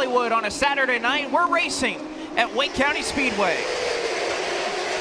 Hollywood on a Saturday night. We're racing at Wake County Speedway.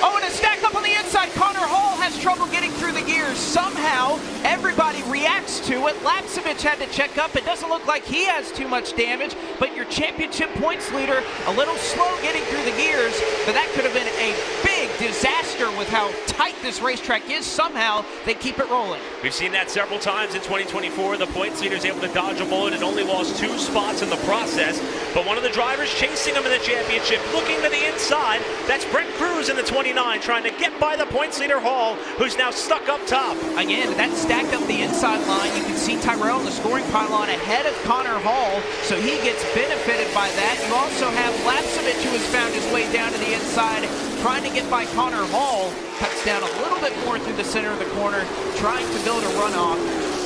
Oh, and a stack up on the inside. Connor Hall has trouble getting through the gears. Somehow, everybody reacts to it. Lapsevich had to check up. It doesn't look like he has too much damage, but your championship points leader, a little slow getting through the gears, but that could have been a big disaster with how tight this racetrack is. Somehow, they keep it rolling. We've seen that several times in 2024. The points leader is able to dodge a bullet and only lost 2 spots in the process, but one of the drivers chasing him in the championship, looking to the inside, that's Brent Cruz in the 29, trying to get by the points leader Hall, who's now stuck up top. Again, that stacked up the inside line. You can see Tyrell in the scoring pylon ahead of Connor Hall, so he gets benefited by that. You also have Lapsevich, who has found his way down to the inside, trying to get by Connor Hall. Cuts down a little bit more through the center of the corner, trying to build a runoff.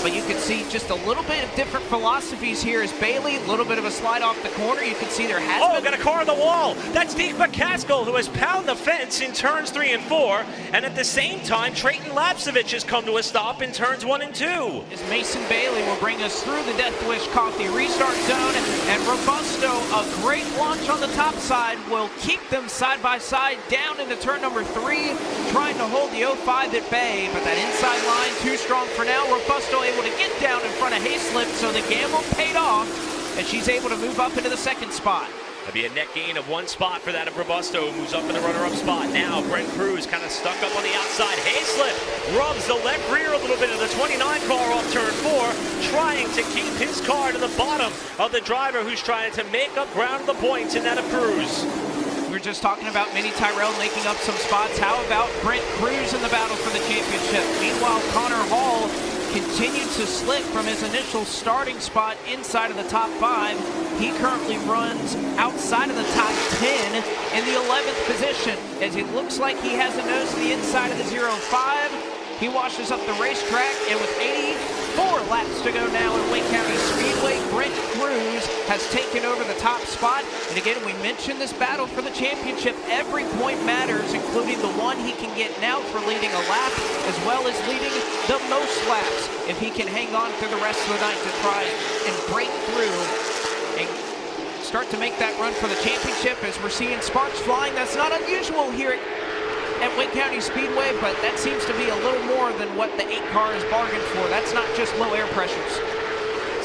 But you can see just a little bit of different philosophies here as Bailey, a little bit of a slide off the corner. You can see there has been... got a car on the wall. That's Deke McCaskill, who has pounded the fence in turns 3 and 4. And at the same time, Trayton Lapsevich has come to a stop in turns 1 and 2. As Mason Bailey will bring us through the Death Wish Coffee restart zone. And Robusto, a great launch on the top side, will keep them side by side down into turn number 3, trying to hold the 05 at bay. But that inside line too strong for now. Robusto able to get down in front of Hayslip, so the gamble paid off, and she's able to move up into the 2nd spot. That'll be a net gain of 1 spot for that of Robusto, who moves up in the runner-up spot. Now Brent Cruz kind of stuck up on the outside. Hayslip rubs the left rear a little bit of the 29 car off turn 4, trying to keep his car to the bottom of the driver who's trying to make up ground of the points in that of Cruz. We were just talking about Minnie Tyrell making up some spots. How about Brent Cruz in the battle for the championship? Meanwhile, Connor Hall continued to slip from his initial starting spot inside of the top 5. He currently runs outside of the top 10 in the 11th position, as it looks like he has a nose to the inside of the 05. He washes up the racetrack, and with 84 laps to go now in Wake County Speedway, Brent Cruz has taken over the top spot. And again, we mentioned this battle for the championship. Every point matters, including the one he can get now for leading a lap, as well as leading the most laps, if he can hang on through the rest of the night to try and break through and start to make that run for the championship. As we're seeing sparks flying, that's not unusual here at Wake County Speedway, but that seems to be a little more than what the 8 car is bargained for. That's not just low air pressures.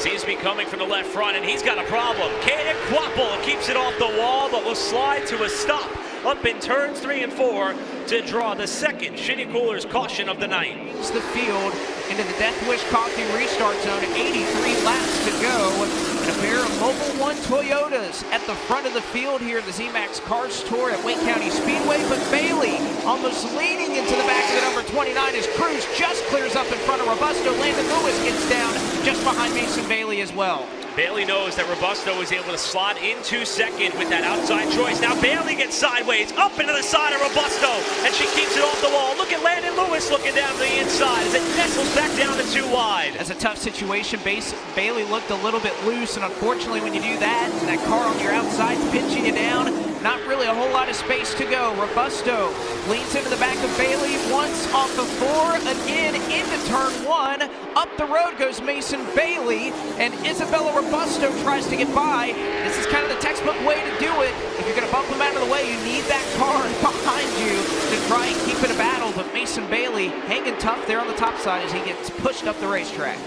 Seems to be coming from the left front, and he's got a problem. Caden Quapple keeps it off the wall, but will slide to a stop up in turns 3 and 4 to draw the 2nd Shitty Coolers caution of the night. It's the field into the Death Wish Coffee restart zone. 83 laps to go. And a pair of Mobile One Toyotas at the front of the field here at the ZMAX Cars Tour at Wake County Speedway. But Bailey almost leading into the back of the number 29 as Cruz just clears up in front of Robusto. Landon Lewis gets down just behind Mason Bailey as well. Bailey knows that Robusto is able to slot into 2nd with that outside choice. Now Bailey gets sideways, up into the side of Robusto, and she keeps it off the wall. Look at Landon Lewis looking down to the inside as it nestles back down to 2 wide. That's a tough situation. Bailey looked a little bit loose, and unfortunately when you do that, and that car on your outside pinching you down, not really a whole lot of space to go. Robusto leans into the back of Bailey once off the 4, again into turn 1. Up the road goes Mason Bailey, and Isabella Robusto tries to get by. This is kind of the textbook way to do it. If you're going to bump them out of the way, you need that car behind you to try and keep it a battle. But Mason Bailey hanging tough there on the top side as he gets pushed up the racetrack.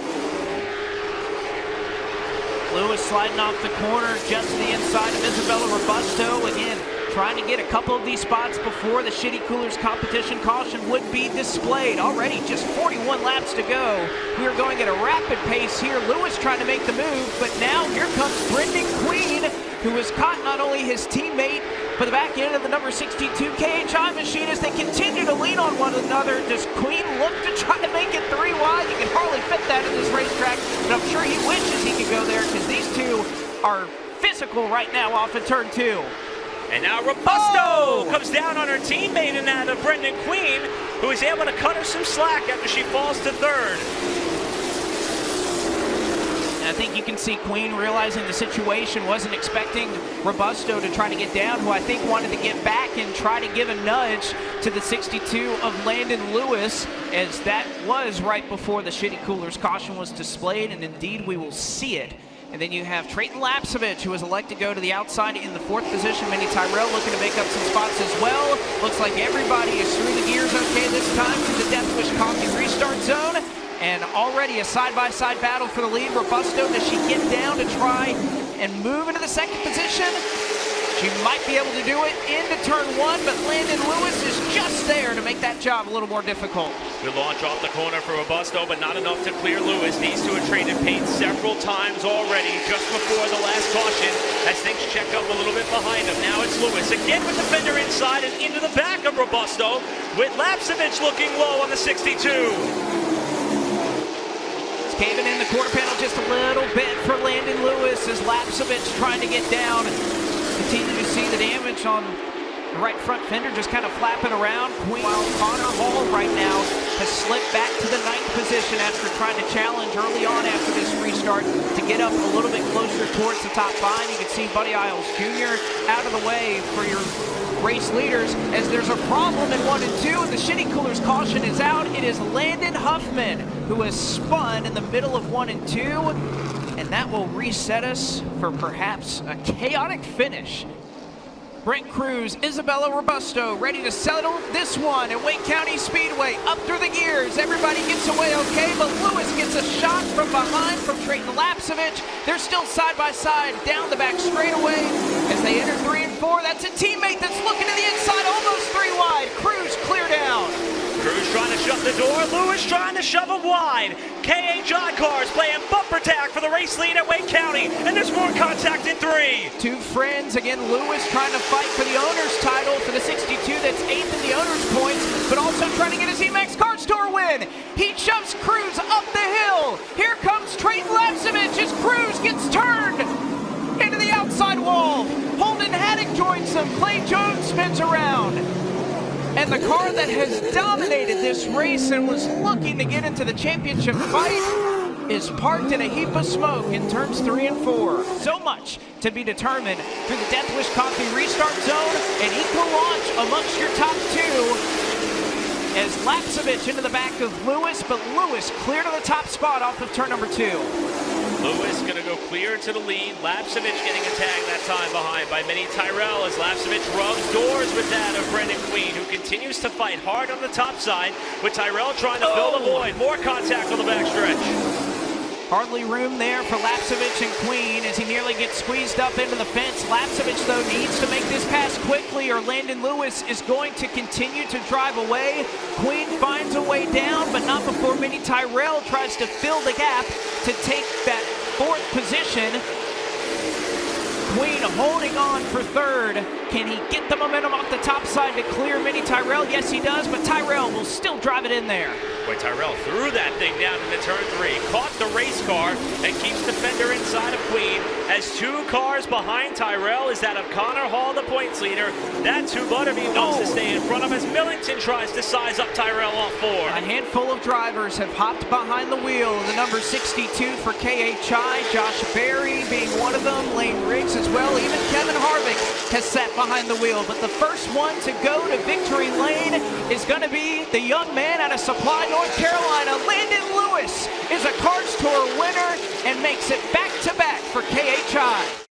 Lewis sliding off the corner just to the inside of Isabella Robusto. Again, trying to get a couple of these spots before the Shitty Coolers competition caution would be displayed. Already just 41 laps to go. We are going at a rapid pace here. Lewis trying to make the move, but now here comes Brendan Queen, who has caught not only his teammate, but the back end of the number 62 KHI machine as they continue to lean on one another. Does Queen look to try to make it 3 wide? You can hardly fit that in this racetrack, but I'm sure he wishes he could go there because these two are physical right now off of turn 2. And now Robusto comes down on her teammate in that of Brendan Queen, who is able to cut her some slack after she falls to 3rd. And I think you can see Queen realizing the situation, wasn't expecting Robusto to try to get down, who I think wanted to get back and try to give a nudge to the 62 of Landon Lewis, as that was right before the Shitty Coolers caution was displayed, and indeed we will see it And then you have Trayton Lapsevich, who was elected to go to the outside in the 4th position. Minnie Tyrell looking to make up some spots as well. Looks like everybody is through the gears okay this time to the Death Wish Coffee restart zone. And already a side-by-side battle for the lead. Robusto, does she get down to try and move into the 2nd position? She might be able to do it into turn 1, but Landon Lewis is just there to make that job a little more difficult. Good launch off the corner for Robusto, but not enough to clear Lewis. These two have traded paint several times already, just before the last caution, as things check up a little bit behind him. Now it's Lewis again with the fender inside and into the back of Robusto, with Lapsevich looking low on the 62. Caving in the quarter panel just a little bit for Landon Lewis as Lapsevich trying to get down. Continue to see the damage on the right front fender just kind of flapping around. While Connor Hall right now has slipped back to the 9th position after trying to challenge early on after this restart to get up a little bit closer towards the top 5. You can see Buddy Isles Jr. out of the way for your race leaders as there's a problem in 1 and 2, and the Shitty Coolers caution is out. It is Landon Huffman who has spun in the middle of 1 and 2, and that will reset us for perhaps a chaotic finish. Brent Cruz, Isabella Robusto ready to settle this one at Wake County Speedway. Up through the gears, everybody gets away okay, but Lewis gets a shot from behind from Trayton Lapsevich. They're still side by side down the back straightaway as they enter 3 and 4. That's a teammate that's looking to the inside, almost 3 wide. Cruz clear down. Cruz trying to shut the door, Lewis trying to shove him wide. KHI cars playing bumper tag for the race lead at Wake County, and there's more contact in 3. 2 friends, again Lewis trying to fight for the owner's title for the 62, that's 8th in the owner's points, but also trying to get his Emax Car Store win. He shoves Cruz up the hill. Here comes Trayton Lapsevich as Cruz gets turned into the outside wall. Holden Haddock joins him, Clay Jones spins around. And the car that has dominated this race and was looking to get into the championship fight is parked in a heap of smoke in turns 3 and 4. So much to be determined through the Death Wish Coffee restart zone. An equal launch amongst your top 2 as Lapsevich into the back of Lewis, but Lewis clear to the top spot off of turn number 2. Lewis going to go clear to the lead. Lapsevich getting a tag that time behind by Minnie Tyrell as Lapsevich rubs doors with that of Brendan Queen, who continues to fight hard on the top side with Tyrell trying to fill the void. More contact on the backstretch. Hardly room there for Lapsevich and Queen as he nearly gets squeezed up into the fence. Lapsevich, though, needs to make this pass quickly or Landon Lewis is going to continue to drive away. Queen finds a way down, but not before Minnie Tyrell tries to fill the gap to take that 4th position. Queen holding on for 3rd. Can he get the momentum off the top side to clear Minnie Tyrell? Yes, he does, but Tyrell will still drive it in there. Boy, Tyrell threw that thing down into turn 3, caught the race car, and keeps the fender inside of Queen. As 2 cars behind Tyrell is that of Connor Hall, the points leader. That's who Butterby wants to stay in front of as Millington tries to size up Tyrell off 4. A handful of drivers have hopped behind the wheel. The number 62 for KHI, Josh Berry being one of them, Lane Riggs as well. Even Kevin Harvick has sat behind the wheel, but the first one to go to victory lane is going to be the young man out of Supply, North Carolina. Landon Lewis is a Cars Tour winner and makes it back-to-back for KHI.